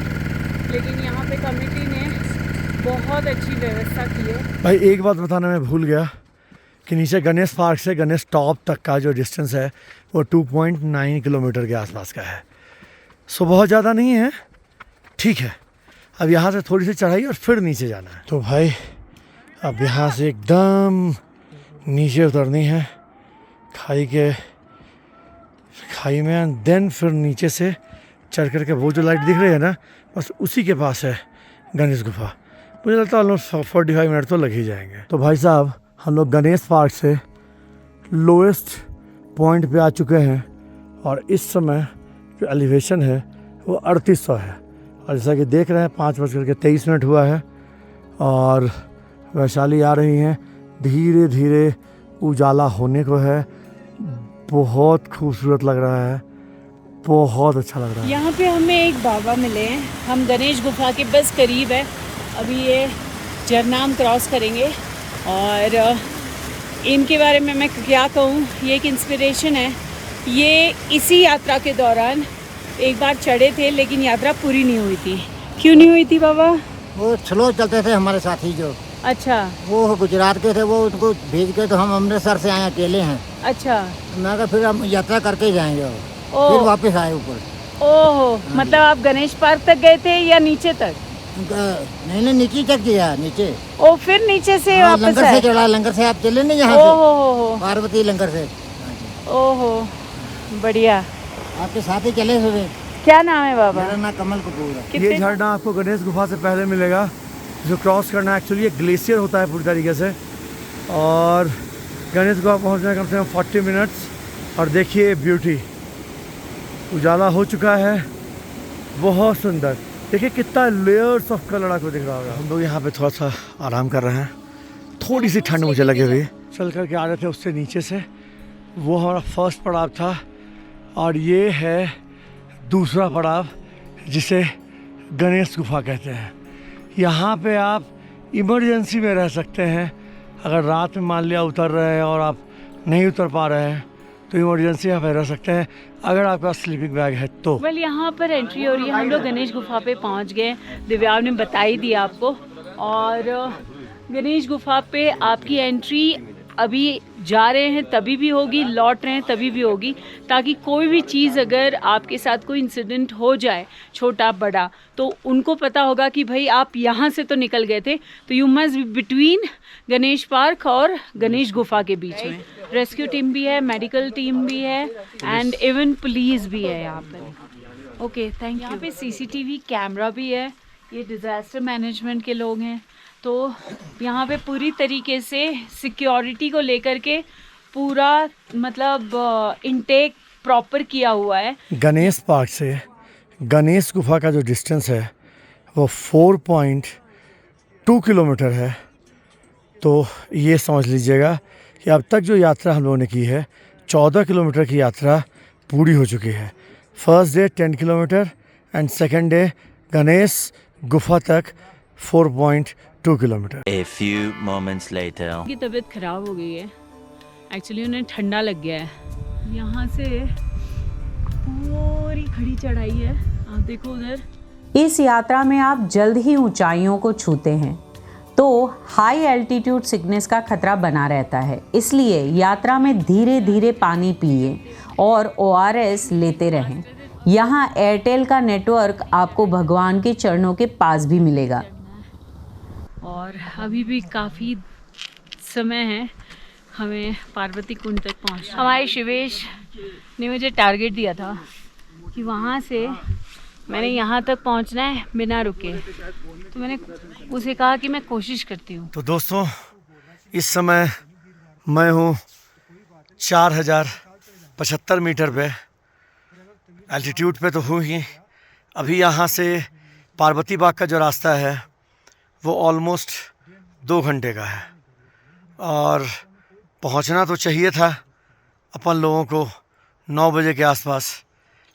लेकिन यहाँ पे कमेटी ने बहुत अच्छी व्यवस्था की है। भाई, एक बात बताना मैं भूल गया कि नीचे गणेश पार्क से गणेश टॉप तक का जो डिस्टेंस है वो 2.9 किलोमीटर के आसपास का है। सो बहुत ज़्यादा नहीं है, ठीक है। अब यहाँ से थोड़ी सी चढ़ाई और फिर नीचे जाना है। तो भाई, अब यहाँ से एकदम नीचे उतरनी है खाई में, देन फिर नीचे से चढ़ करके वो जो लाइट दिख रही है ना, बस उसी के पास है गणेश गुफा। मुझे लगता है ऑलमोस्ट 45 मिनट तो लग ही जाएंगे। तो भाई साहब, हम लोग गणेश पार्क से लोएस्ट पॉइंट पे आ चुके हैं, और इस समय जो एलिवेशन है वो 3800 है। और जैसा कि देख रहे हैं, 5:23 हुआ है, और वैशाली आ रही हैं, धीरे धीरे उजाला होने को है। बहुत खूबसूरत लग रहा है, बहुत अच्छा लग रहा है। यहाँ पे हमें एक बाबा मिले हैं, हम गणेश गुफा के बस करीब है, अभी ये झरना हम क्रॉस करेंगे और इनके बारे में मैं क्या कहूँ, ये एक इंस्पिरेशन है। ये इसी यात्रा के दौरान एक बार चढ़े थे लेकिन यात्रा पूरी नहीं हुई थी। क्यों नहीं हुई थी बाबा? वो स्लो चलते थे हमारे साथी जो, अच्छा वो गुजरात के थे, वो उनको भेज के तो हम अमृतसर से आए अकेले हैं। अच्छा। मैं कहा फिर हम यात्रा करके ही जाएंगे और ओ। फिर वापस आए ऊपर। ओहो, मतलब आप गणेश पार्क तक गए थे या नीचे तक? नहीं नीचे तक गया, नीचे। ओ, फिर नीचे से वापस लंगर आए? से चढ़ा, लंगर से आप चले नहीं यहाँ ओहो, से, पार्वती लंगर से। ओहो, बढ़िया। आपके साथ ही चले हुए। क्या नाम है बाबा? मेरा नाम कमल कपूर है। ये झरना आपको गणेश गुफा से पहले मिलेगा। जो क्रॉस करना है एक्चुअली एक ग्लेशियर होता है पूरी तरीके से, और गणेश गुफा पहुंचने कम से कम 40 मिनट्स। और देखिए ब्यूटी, उजाला हो चुका है, बहुत सुंदर। देखिए कितना लेयर्स ऑफ कलर आपको दिख रहा होगा। हम लोग यहाँ पे थोड़ा सा आराम कर रहे हैं, थोड़ी सी ठंड मुझे लगी हुई। चल कर के आ रहे थे उससे नीचे से, वो हमारा फर्स्ट पड़ाव था, और ये है दूसरा पड़ाव जिसे गणेश गुफा कहते हैं। यहाँ पे आप इमरजेंसी में रह सकते हैं। अगर रात में मान लिया उतर रहे हैं और आप नहीं उतर पा रहे हैं तो इमरजेंसी यहाँ पे रह सकते हैं, अगर आपके पास स्लीपिंग बैग है तो। वेल, यहाँ पर एंट्री हो रही है। हम लोग गणेश गुफा पे पहुँच गए, दिव्यांग ने बता ही दिया आपको। और गणेश गुफा पे आपकी एंट्री अभी जा रहे हैं तभी भी होगी, लौट रहे हैं तभी भी होगी, ताकि कोई भी चीज़ अगर आपके साथ कोई इंसिडेंट हो जाए, छोटा बड़ा, तो उनको पता होगा कि भाई आप यहाँ से तो निकल गए थे, तो you must be between Ganesh park और गणेश गुफा के बीच में। रेस्क्यू टीम भी है, मेडिकल टीम भी है, एंड इवन पुलिस भी है यहाँ पर। Okay, thank you. यहाँ पे सीसीटीवी कैमरा भी है, ये डिज़ास्टर मैनेजमेंट के लोग हैं, तो यहाँ पे पूरी तरीके से सिक्योरिटी को लेकर के पूरा मतलब इनटेक प्रॉपर किया हुआ है। गणेश पार्क से गणेश गुफा का जो डिस्टेंस है वो 4.2 किलोमीटर है। तो ये समझ लीजिएगा कि अब तक जो यात्रा हम लोगों ने की है, 14 किलोमीटर की यात्रा पूरी हो चुकी है। First day 10 kilometre and second day Ganesh गुफा तक 4.2 kilometre. A few moments later. उनकी तबीयत ख़राब हो गई है, एक्चुअली उन्हें ठंडा लग गया है। यहाँ से पूरी खड़ी चढ़ाई है, आप देखो उधर। इस यात्रा में आप जल्द ही ऊंचाइयों को छूते हैं तो हाई एल्टीट्यूड सिकनेस का खतरा बना रहता है, इसलिए यात्रा में धीरे धीरे पानी पिए और ORS लेते रहें। यहाँ एयरटेल का नेटवर्क आपको भगवान के चरणों के पास भी मिलेगा। और अभी भी काफ़ी समय है हमें पार्वती कुंड तक पहुँचना। हमारे शिवेश ने मुझे टारगेट दिया था कि वहाँ से मैंने यहाँ तक पहुँचना है बिना रुके, तो मैंने उसे कहा कि मैं कोशिश करती हूँ। तो दोस्तों, इस समय मैं हूँ 4075 मीटर पे, एल्टीट्यूड पे तो हूँ ही। अभी यहाँ से पार्वती बाग का जो रास्ता है वो ऑलमोस्ट 2 घंटे का है, और पहुँचना तो चाहिए था अपन लोगों को 9 बजे के आसपास,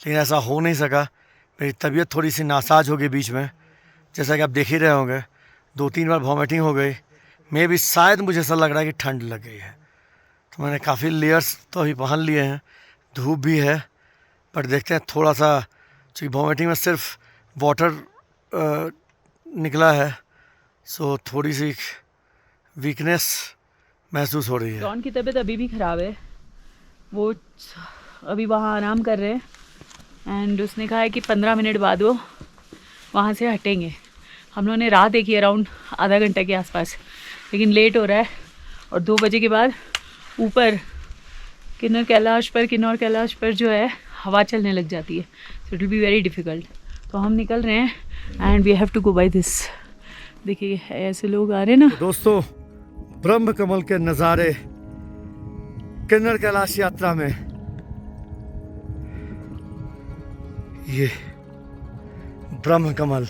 लेकिन ऐसा हो नहीं सका। मेरी तबीयत थोड़ी सी नासाज हो गई बीच में, जैसा कि आप देख ही रहे होंगे। 2-3 बार वॉमिटिंग हो गई। मैं भी शायद मुझे ऐसा लग रहा है कि ठंड लग गई है, तो मैंने काफ़ी लेयर्स तो अभी पहन लिए हैं। धूप भी है, पर देखते हैं थोड़ा सा, क्योंकि वॉमिटिंग में सिर्फ वाटर निकला है, सो थोड़ी सी वीकनेस महसूस हो रही है। डॉन की तबीयत अभी भी ख़राब है, वो अभी वहाँ आराम कर रहे हैं, एंड उसने कहा है कि 15 मिनट बाद वो वहाँ से हटेंगे। हम लोगों ने राह देखी अराउंड आधा घंटा के आसपास, लेकिन लेट हो रहा है, और 2 बजे के बाद ऊपर किन्नौर कैलाश पर जो है हवा चलने लग जाती है, so it will be very difficult. तो हम निकल रहे हैं and we have to go by this. देखिए ऐसे लोग आ रहे हैं ना। दोस्तों, ब्रह्म कमल के नज़ारे किन्नर कैलाश यात्रा में, ये ब्रह्म कमल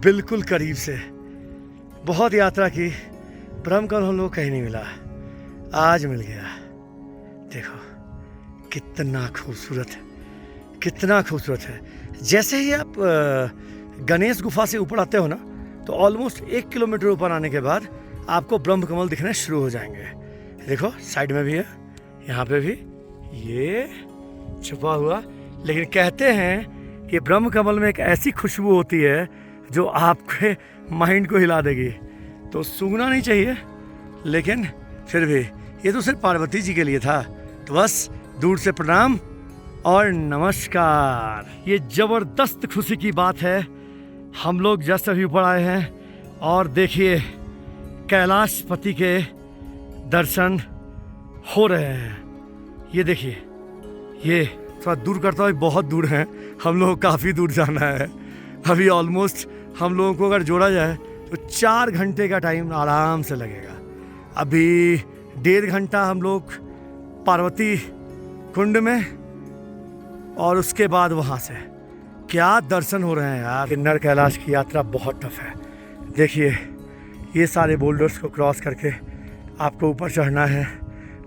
बिल्कुल करीब से। बहुत यात्रा की, ब्रह्म कमल हम लोग कहीं नहीं मिला, आज मिल गया। देखो कितना खूबसूरत है, कितना खूबसूरत है। जैसे ही आप गणेश गुफा से ऊपर आते हो ना, तो ऑलमोस्ट 1 किलोमीटर ऊपर आने के बाद आपको ब्रह्म कमल दिखने शुरू हो जाएंगे। देखो साइड में भी है, यहाँ पे भी ये छुपा हुआ। लेकिन कहते हैं कि ब्रह्म कमल में एक ऐसी खुशबू होती है जो आपके माइंड को हिला देगी, तो सूंघना नहीं चाहिए, लेकिन फिर भी ये तो सिर्फ पार्वती जी के लिए था। तो बस दूर से प्रणाम और नमस्कार। ये ज़बरदस्त खुशी की बात है, हम लोग जस्ट अभी ऊपर आए हैं और देखिए कैलाशपति के दर्शन हो रहे हैं। ये देखिए, ये थोड़ा दूर करता हुआ बहुत दूर है, हम लोग काफ़ी दूर जाना है। अभी ऑलमोस्ट हम लोगों को अगर जोड़ा जाए तो 4 घंटे का टाइम आराम से लगेगा। अभी 1.5 घंटा हम लोग पार्वती कुंड में, और उसके बाद वहाँ से क्या दर्शन हो रहे हैं यार। किन्नर कैलाश की यात्रा बहुत टफ है। देखिए ये सारे बोल्डर्स को क्रॉस करके आपको ऊपर चढ़ना है,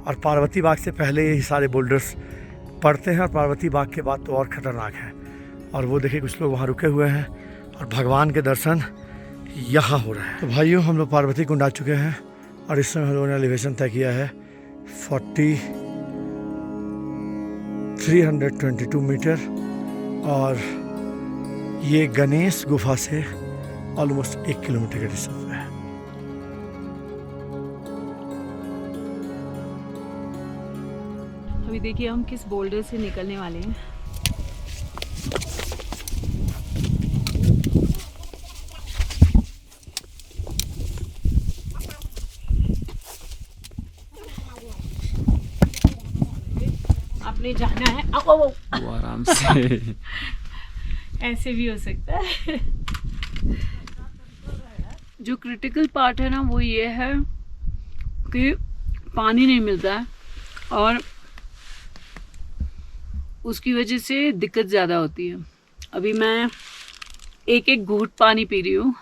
और पार्वती बाग से पहले ये सारे बोल्डर्स पड़ते हैं, और पार्वती बाग के बाद तो और ख़तरनाक है। और वो देखिए कुछ लोग वहाँ रुके हुए हैं और भगवान के दर्शन यहाँ हो रहे हैं। तो भाइयों, हम लोग पार्वती कुंड आ चुके हैं और इस समय हम लोगों ने एलिवेशन तय किया है 322 मीटर, और ये गणेश गुफा से ऑलमोस्ट 1 किलोमीटर के डिस्टेंस पे है। अभी देखिए हम किस बोल्डर से निकलने वाले हैं। आपने जाना है वो आराम से ऐसे भी हो सकता है। जो क्रिटिकल पार्ट है ना वो ये है कि पानी नहीं मिलता है, और उसकी वजह से दिक्कत ज़्यादा होती है। अभी मैं एक एक घूंट पानी पी रही हूँ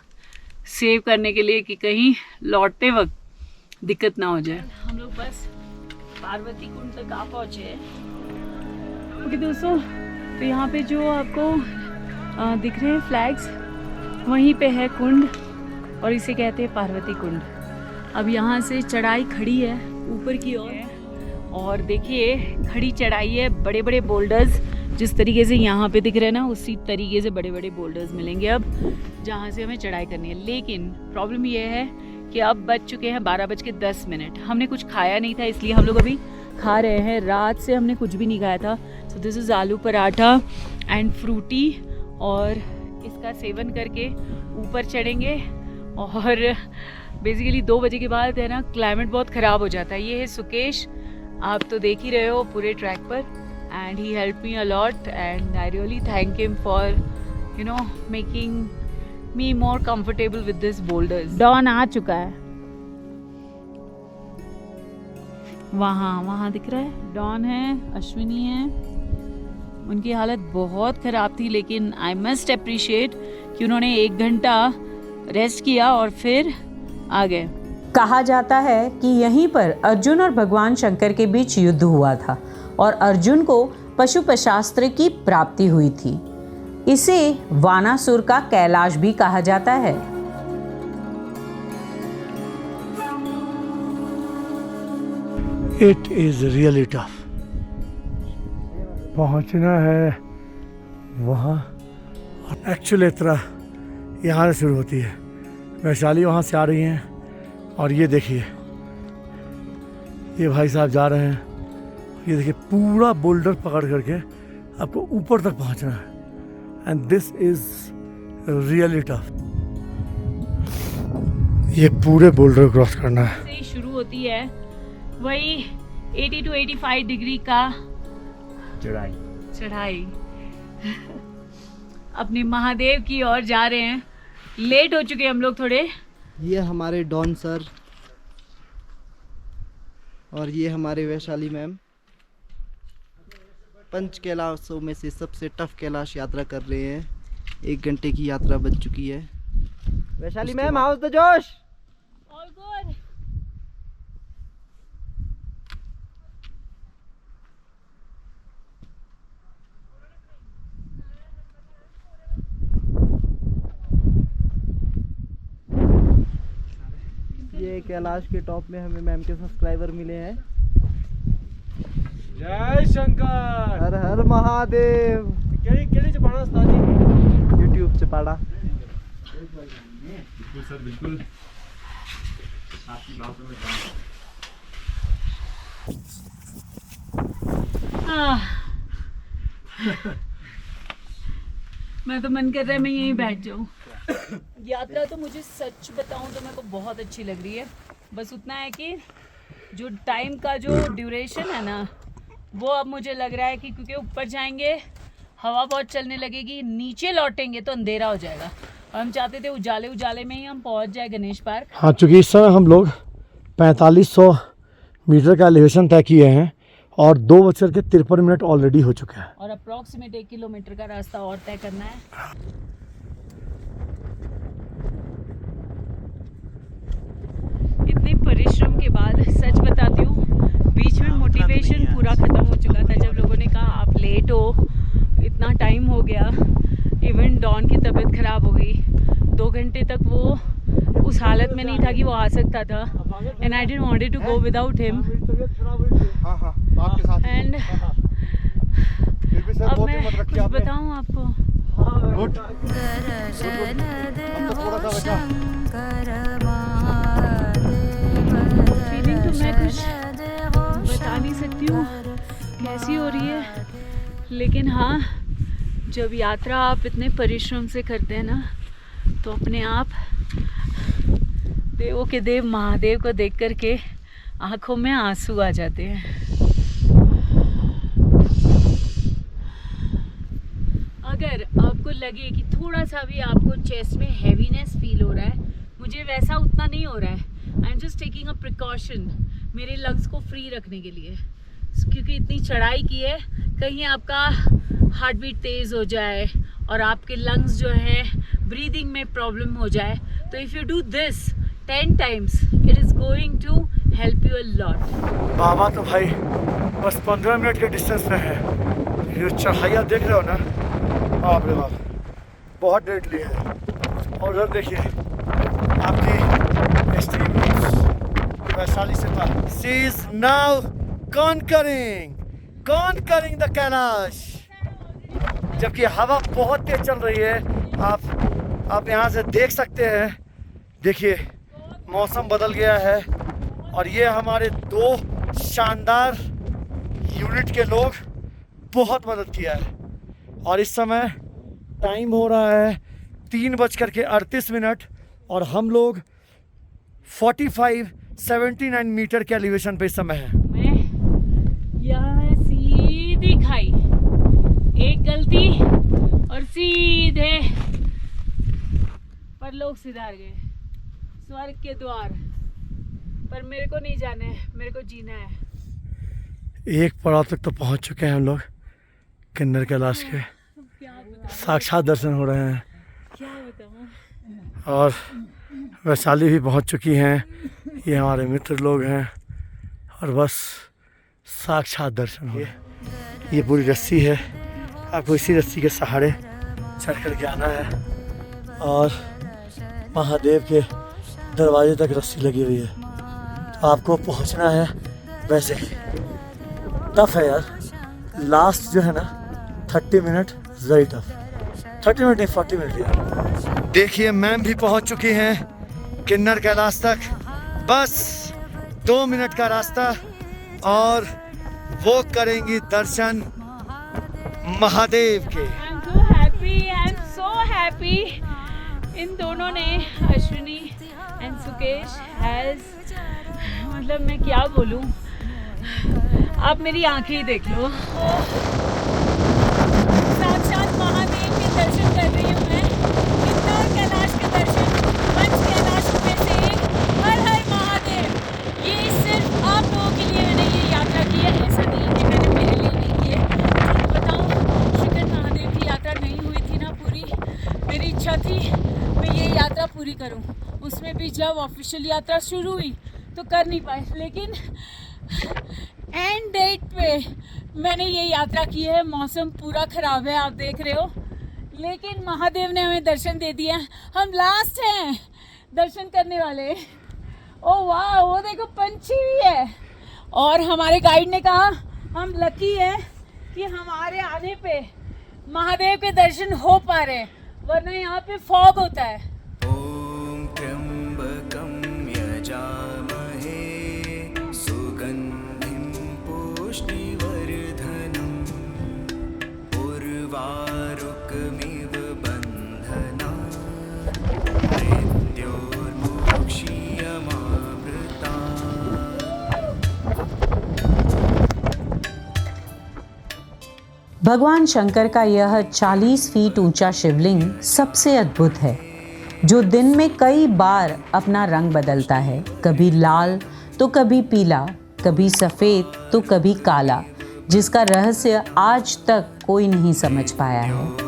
सेव करने के लिए कि कहीं लौटते वक्त दिक्कत ना हो जाए। हम लोग बस पार्वती कुंड तक आ पहुँचे हैं। ओके दोस्तों, तो यहाँ पे जो आपको दिख रहे हैं फ्लैग्स, वहीं पे है कुंड, और इसे कहते हैं पार्वती कुंड। अब यहाँ से चढ़ाई खड़ी है ऊपर की ओर, और देखिए खड़ी चढ़ाई है। बड़े बड़े बोल्डर्स जिस तरीके से यहाँ पे दिख रहे हैं ना, उसी तरीके से बड़े बड़े बोल्डर्स मिलेंगे अब जहाँ से हमें चढ़ाई करनी है। लेकिन प्रॉब्लम ये है कि अब बज चुके हैं 12:10। हमने कुछ खाया नहीं था, इसलिए हम लोग अभी खा रहे हैं। रात से हमने कुछ भी नहीं खाया था। सो दिस इज़ आलू पराठा एंड फ्रूटी, और इसका सेवन करके ऊपर चढ़ेंगे। और बेसिकली 2 बजे के बाद है ना क्लाइमेट बहुत ख़राब हो जाता है। ये है सुकेश, आप तो देख ही रहे हो पूरे ट्रैक पर, and he help me a lot, and I really thank him for making me more comfortable with this boulders. Dawn आ चुका है, वहाँ दिख रहा है डॉन है, अश्विनी है। उनकी हालत बहुत ख़राब थी, लेकिन आई मस्ट अप्रिशिएट कि उन्होंने 1 घंटा रेस्ट किया और फिर आ गए। कहा जाता है कि यहीं पर अर्जुन और भगवान शंकर के बीच युद्ध हुआ था, और अर्जुन को पशुपशास्त्र की प्राप्ति हुई थी। इसे वानासुर का कैलाश भी कहा जाता है। It is really tough. पहुंचना है वहाँ, एक्चुअल यात्रा यहाँ से शुरू होती है। वैशाली वहाँ से आ रही हैं, और ये देखिए ये भाई साहब जा रहे हैं। ये देखिए पूरा बोल्डर पकड़ करके आपको ऊपर तक पहुंचना है, and this is really tough. ये पूरे बोल्डर क्रॉस करना है। से शुरू होती है वही 80 to 85 डिग्री का चढ़ाई अपने महादेव की ओर जा रहे हैं। लेट हो चुके हम लोग थोड़े। ये हमारे डॉन सर और ये हमारे वैशाली मैम 5 कैलाशों में से सबसे टफ कैलाश यात्रा कर रहे हैं। 1 घंटे की यात्रा बच चुकी है। वैशाली मैम, हाउस द जोश। All good. कैलाश के टॉप में हमें मैम के सब्सक्राइबर मिले हैं। जय शंकर। हर हर महादेव। केड़ी चपाड़ा उस्ताद जी? यूट्यूब चपाड़ा। बिल्कुल सर बिल्कुल। आपकी बात में मैं तो मन कर रहा है मैं यहीं बैठ जाऊं। यात्रा तो मुझे सच बताऊं तो मेरे को बहुत अच्छी लग रही है। बस उतना है कि जो टाइम का जो ड्यूरेशन है ना, वो अब मुझे लग रहा है कि क्योंकि ऊपर जाएंगे हवा बहुत चलने लगेगी, नीचे लौटेंगे तो अंधेरा हो जाएगा। और हम चाहते थे उजाले उजाले में ही हम पहुंच जाए गणेश पार्क। हाँ, चूँकि इस समय हम लोग 4500 मीटर का एलिवेशन तय किए हैं और 2:53 ऑलरेडी हो चुके हैं। और अप्रॉक्सीमेट 1 किलोमीटर का रास्ता और तय करना है। इतने परिश्रम के बाद सच बताती हूँ, बीच में मोटिवेशन पूरा ख़त्म हो चुका था। जब लोगों ने कहा आप लेट हो, इतना टाइम हो गया, इवन डॉन की तबीयत ख़राब हो गई। 2 घंटे तक वो उस हालत में नहीं था कि वो आ सकता था। And I didn't wanted to go without him. And अब मैं कुछ बताऊँ आपको। फीलिंग तो मैं कुछ बता नहीं सकती हूँ कैसी हो रही है, लेकिन हाँ, जब यात्रा आप इतने परिश्रम से करते हैं ना, तो अपने आप देवों के देव महादेव को देख कर के आँखों में आंसू आ जाते हैं। अगर आपको लगे कि थोड़ा सा भी आपको चेस्ट में हैवीनेस फील हो रहा है, मुझे वैसा उतना नहीं हो रहा है। I am just taking a precaution मेरे लंग्स को फ्री रखने के लिए, क्योंकि इतनी चढ़ाई की है, कहीं आपका हार्ट बीट तेज़ हो जाए और आपके लंग्स जो है ब्रीदिंग में प्रॉब्लम हो जाए। तो if you do this 10 times, it is going to help you a lot. बाबा तो भाई बस 15 मिनट के डिस्टेंस पे है। ये चढ़ाइयाँ देख रहे हो ना, बाप रे बाप, बहुत डेडली है। और उधर देखिए आपकी एक्सट्रीम वैशाली से पार। She is now conquering the Kailash. जबकि हवा बहुत तेज चल रही है, आप यहाँ से देख सकते हैं। देखिए मौसम बदल गया है और ये हमारे 2 शानदार यूनिट के लोग बहुत मदद किया है। और इस समय टाइम हो रहा है 3:38 और हम लोग 45-79 मीटर के एलिवेशन पे इस समय है। मैं यहाँ सीधी खाई, एक गलती और सीधे परलोक सिधार गए, स्वर्ग के द्वार। पर मेरे को नहीं जाना है, मेरे को जीना है। एक पड़ाव तक तो पहुंच चुके हैं हम लोग किन्नर कैलाश के। साक्षात दर्शन हो रहे हैं। क्या बताऊँ। और वैशाली भी पहुंच चुकी हैं, ये हमारे मित्र लोग हैं। और बस साक्षात दर्शन हो। ये पूरी रस्सी है, आपको इसी रस्सी के सहारे चढ़ कर के आना है और महादेव के दरवाजे तक रस्सी लगी हुई है, तो आपको पहुंचना है। वैसे ही टफ है यार, लास्ट जो है ना 30 मिनट वेरी टफ। 30 मिनट नहीं 40 मिनट यार। देखिए मैम भी पहुंच चुकी हैं किन्नर कैलाश तक। बस 2 मिनट का रास्ता और वो करेंगी दर्शन महादेव के। I am so happy. इन दोनों ने, अश्विनी एंड सुकेश हैज, मतलब मैं क्या बोलूँ, आप मेरी आंखें ही देख लो। साक्षात महादेव के दर्शन कर रही हूँ मैं, किन्नर कैलाश के दर्शन, पंच कैलाशों में से एक। हर हर महादेव। ये सिर्फ आप लोगों के लिए मैंने ये यात्रा की है, ऐसा नहीं कि मैंने मेरे लिए नहीं की है। तो बताऊँ, श्रीकर महादेव की यात्रा नहीं हुई थी ना पूरी, मेरी इच्छा थी मैं ये यात्रा पूरी करूं। उसमें भी जब ऑफिशियल यात्रा शुरू हुई तो कर नहीं पाए, लेकिन एंड डेट पे मैंने ये यात्रा की है। मौसम पूरा ख़राब है, आप देख रहे हो, लेकिन महादेव ने हमें दर्शन दे दिया। हम लास्ट हैं दर्शन करने वाले ओ वाह, वो देखो पंछी भी है। और हमारे गाइड ने कहा हम लकी हैं कि हमारे आने पे महादेव के दर्शन हो पा रहे हैं, वरना यहाँ पे फॉग होता है। ओम त्र्यंबकं यजामहे सुगंधिं पुष्टिवर्धनम् उर्वारुकमिव बन्धनात् मृत्योर्मोक्षीयमामृतात्। भगवान शंकर का यह 40 फीट ऊंचा शिवलिंग सबसे अद्भुत है, जो दिन में कई बार अपना रंग बदलता है, कभी लाल तो कभी पीला, कभी सफ़ेद तो कभी काला, जिसका रहस्य आज तक कोई नहीं समझ पाया है।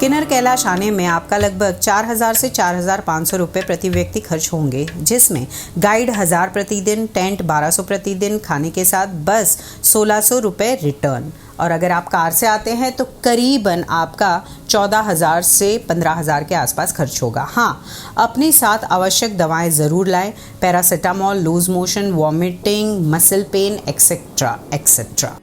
किन्नर कैलाश आने में आपका लगभग 4,000 से 4,500 रुपये प्रति व्यक्ति खर्च होंगे, जिसमें गाइड 1,000 प्रतिदिन, टेंट 1,200 प्रतिदिन, खाने के साथ बस 1,600 रुपये रिटर्न। और अगर आप कार से आते हैं तो करीबन आपका 14,000 से 15,000 के आसपास खर्च होगा। हाँ, अपने साथ आवश्यक दवाएं ज़रूर लाएं, paracetamol, loose motion, vomiting, muscle pain, etcetera etcetera.